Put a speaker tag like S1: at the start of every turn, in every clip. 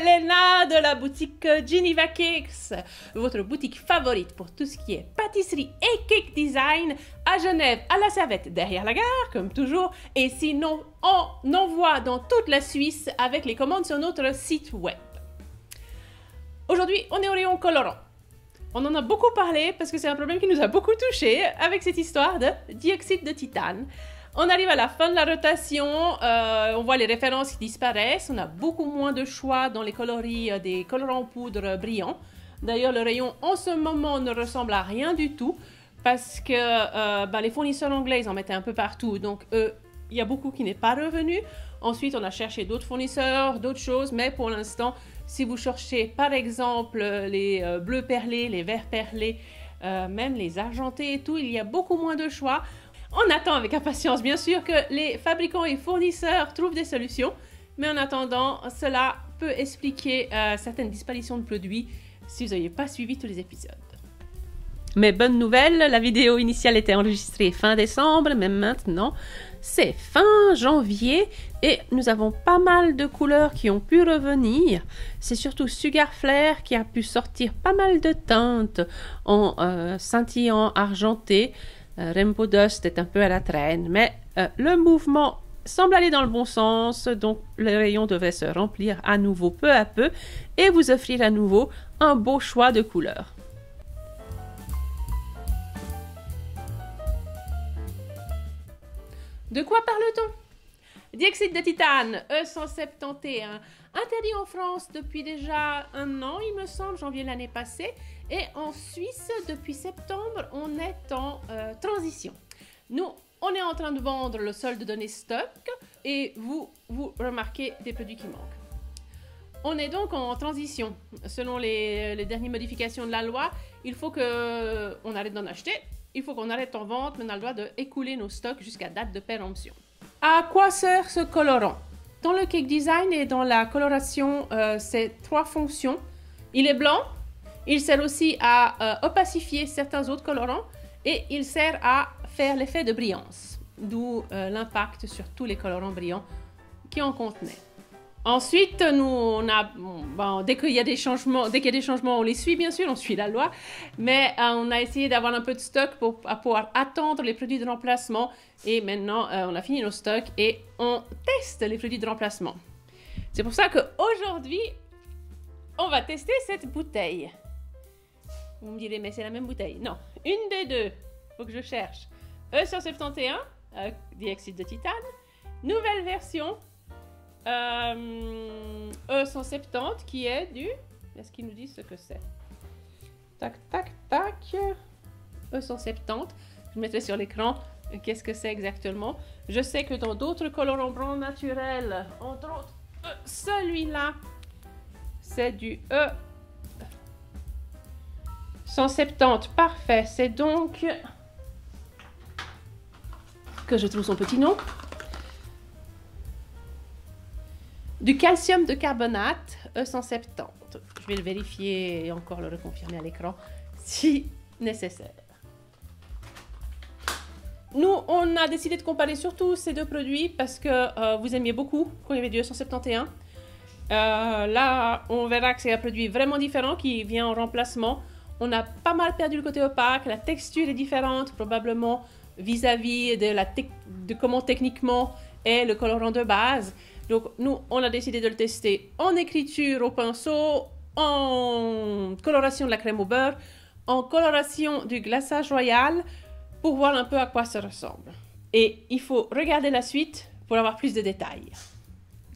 S1: Elena de la boutique Geneva Cakes, votre boutique favorite pour tout ce qui est pâtisserie et cake design à Genève, à la Servette, derrière la gare, comme toujours, et sinon on envoie dans toute la Suisse avec les commandes sur notre site web. Aujourd'hui, on est au rayon colorant. On en a beaucoup parlé parce que c'est un problème qui nous a beaucoup touché avec cette histoire de dioxyde de titane. On arrive à la fin de la rotation, on voit les références qui disparaissent, on a beaucoup moins de choix dans les coloris des colorants poudre brillants. D'ailleurs, le rayon en ce moment ne ressemble à rien du tout parce que les fournisseurs anglais ils en mettaient un peu partout, donc il y a beaucoup qui n'est pas revenu. Ensuite, on a cherché d'autres fournisseurs, d'autres choses, mais pour l'instant, si vous cherchez par exemple les bleus perlés, les verts perlés, même les argentés et tout, il y a beaucoup moins de choix. On attend avec impatience, bien sûr, que les fabricants et fournisseurs trouvent des solutions, mais en attendant, cela peut expliquer certaines disparitions de produits si vous n'avez pas suivi tous les épisodes. Mais bonne nouvelle, la vidéo initiale était enregistrée fin décembre, mais maintenant, c'est fin janvier et nous avons pas mal de couleurs qui ont pu revenir. C'est surtout Sugar Flare qui a pu sortir pas mal de teintes en scintillant argenté. Rainbow Dust est un peu à la traîne, mais le mouvement semble aller dans le bon sens, donc le rayon devrait se remplir à nouveau peu à peu et vous offrir à nouveau un beau choix de couleurs. De quoi parle-t-on? Dioxyde de titane, E171, interdit en France depuis déjà 1 an, il me semble, janvier l'année passée. Et en Suisse, depuis septembre, on est en transition. Nous, on est en train de vendre le solde de données stock et vous remarquez des produits qui manquent. On est donc en transition. Selon les dernières modifications de la loi, il faut qu'on arrête d'en acheter, il faut qu'on arrête en vente, mais on a le droit d'écouler nos stocks jusqu'à date de péremption. À quoi sert ce colorant? Dans le cake design et dans la coloration, c'est 3 fonctions. Il est blanc. Il sert aussi à opacifier certains autres colorants et il sert à faire l'effet de brillance, d'où l'impact sur tous les colorants brillants qui en contenaient. Ensuite, nous, dès qu'il y a des changements, on les suit bien sûr, on suit la loi, mais on a essayé d'avoir un peu de stock pour pouvoir attendre les produits de remplacement et maintenant on a fini nos stocks et on teste les produits de remplacement. C'est pour ça qu'aujourd'hui, on va tester cette bouteille. Vous me direz, mais c'est la même bouteille. Non, une des deux. Faut que je cherche. E171, dioxyde de titane. Nouvelle version, E170, qui est du... Est-ce qu'il nous dit ce que c'est? Tac, tac, tac. E170. Je mettrai sur l'écran qu'est-ce que c'est exactement. Je sais que dans d'autres colorants blancs naturels, entre autres, celui-là, c'est du E... 170, parfait, c'est donc que je trouve son petit nom. Du calcium de carbonate E170. Je vais le vérifier et encore le reconfirmer à l'écran si nécessaire. Nous, on a décidé de comparer surtout ces deux produits parce que vous aimiez beaucoup quand il y avait du E171. Là, on verra que c'est un produit vraiment différent qui vient en remplacement. On a pas mal perdu le côté opaque, la texture est différente probablement vis-à-vis de comment techniquement est le colorant de base. Donc nous, on a décidé de le tester en écriture au pinceau, en coloration de la crème au beurre, en coloration du glaçage royal pour voir un peu à quoi ça ressemble. Et il faut regarder la suite pour avoir plus de détails.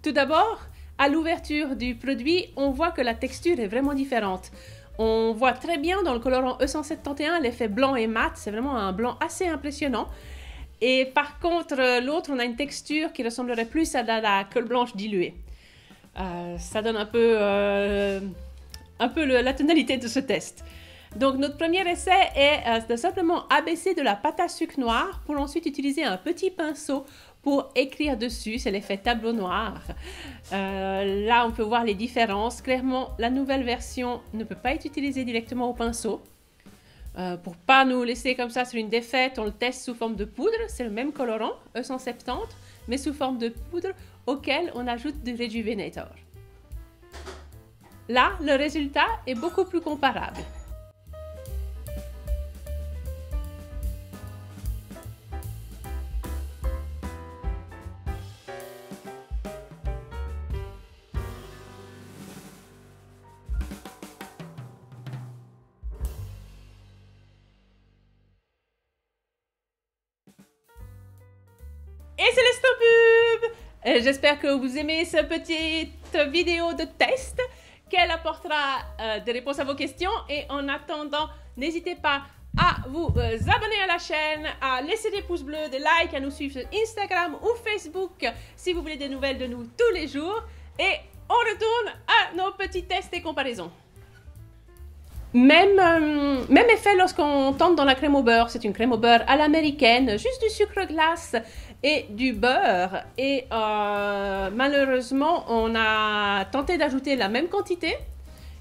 S1: Tout d'abord, à l'ouverture du produit, on voit que la texture est vraiment différente. On voit très bien dans le colorant E171 l'effet blanc et mat, c'est vraiment un blanc assez impressionnant. Et par contre, l'autre, on a une texture qui ressemblerait plus à la colle blanche diluée. Ça donne un peu la tonalité de ce test. Donc notre premier essai est de simplement abaisser de la pâte à sucre noire pour ensuite utiliser un petit pinceau pour écrire dessus, c'est l'effet tableau noir. Là, on peut voir les différences. Clairement, la nouvelle version ne peut pas être utilisée directement au pinceau. Pour pas nous laisser comme ça sur une défaite, on le teste sous forme de poudre. C'est le même colorant, E170, mais sous forme de poudre auquel on ajoute du Rejuvenator. Là, le résultat est beaucoup plus comparable. Et c'est le Stop Pub! J'espère que vous aimez cette petite vidéo de test, qu'elle apportera des réponses à vos questions. Et en attendant, n'hésitez pas à vous abonner à la chaîne, à laisser des pouces bleus, des likes, à nous suivre sur Instagram ou Facebook si vous voulez des nouvelles de nous tous les jours. Et on retourne à nos petits tests et comparaisons. Même effet lorsqu'on tente dans la crème au beurre. C'est une crème au beurre à l'américaine, juste du sucre glace et du beurre. Et malheureusement, on a tenté d'ajouter la même quantité.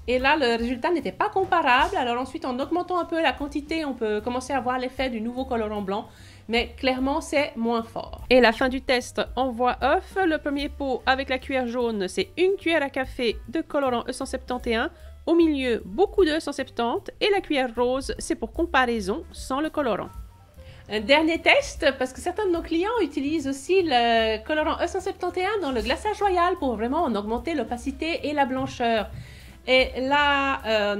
S1: Et là, le résultat n'était pas comparable. Alors ensuite, en augmentant un peu la quantité, on peut commencer à voir l'effet du nouveau colorant blanc. Mais clairement, c'est moins fort. Et la fin du test en voie off. Le premier pot avec la cuillère jaune, c'est une cuillère à café de colorant E171. Au milieu, beaucoup de E170 et la cuillère rose, c'est pour comparaison sans le colorant. Un dernier test, parce que certains de nos clients utilisent aussi le colorant E171 dans le glaçage royal pour vraiment en augmenter l'opacité et la blancheur. Et là,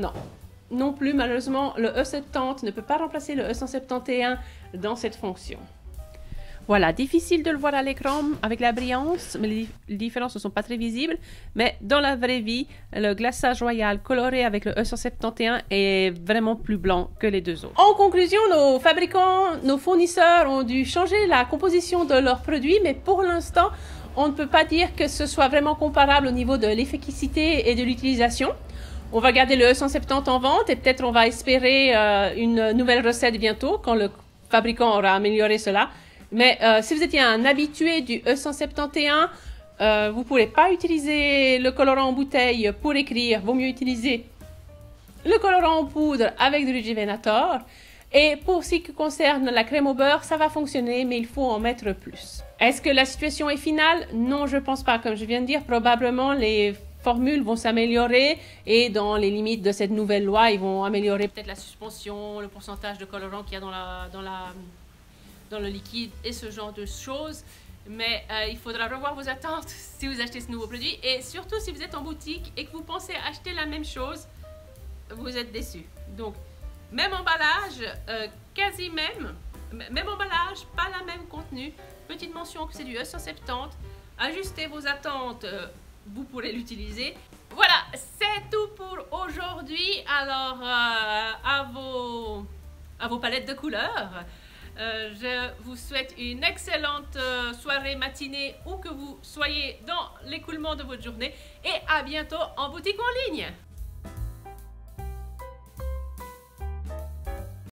S1: non plus, malheureusement, le E70 ne peut pas remplacer le E171 dans cette fonction. Voilà, difficile de le voir à l'écran avec la brillance, mais les différences ne sont pas très visibles. Mais dans la vraie vie, le glaçage royal coloré avec le E171 est vraiment plus blanc que les deux autres. En conclusion, nos fabricants, nos fournisseurs ont dû changer la composition de leurs produits, mais pour l'instant, on ne peut pas dire que ce soit vraiment comparable au niveau de l'efficacité et de l'utilisation. On va garder le E170 en vente et peut-être on va espérer une nouvelle recette bientôt quand le fabricant aura amélioré cela. Mais si vous étiez un habitué du E171, vous ne pourrez pas utiliser le colorant en bouteille pour écrire. Vaut mieux utiliser le colorant en poudre avec du Rejuvenator. Et pour ce qui concerne la crème au beurre, ça va fonctionner, mais il faut en mettre plus. Est-ce que la situation est finale? Non, je ne pense pas. Comme je viens de dire, probablement les formules vont s'améliorer et dans les limites de cette nouvelle loi, ils vont améliorer peut-être la suspension, le pourcentage de colorant qu'il y a dans le liquide et ce genre de choses. Mais il faudra revoir vos attentes si vous achetez ce nouveau produit. Et surtout, si vous êtes en boutique et que vous pensez acheter la même chose, vous êtes déçus. Donc, même emballage, quasi même emballage, pas la même contenu. Petite mention que c'est du E170. Ajustez vos attentes, vous pourrez l'utiliser. Voilà, c'est tout pour aujourd'hui. Alors, à vos palettes de couleurs. Je vous souhaite une excellente soirée, matinée, où que vous soyez dans l'écoulement de votre journée. Et à bientôt en boutique ou en ligne.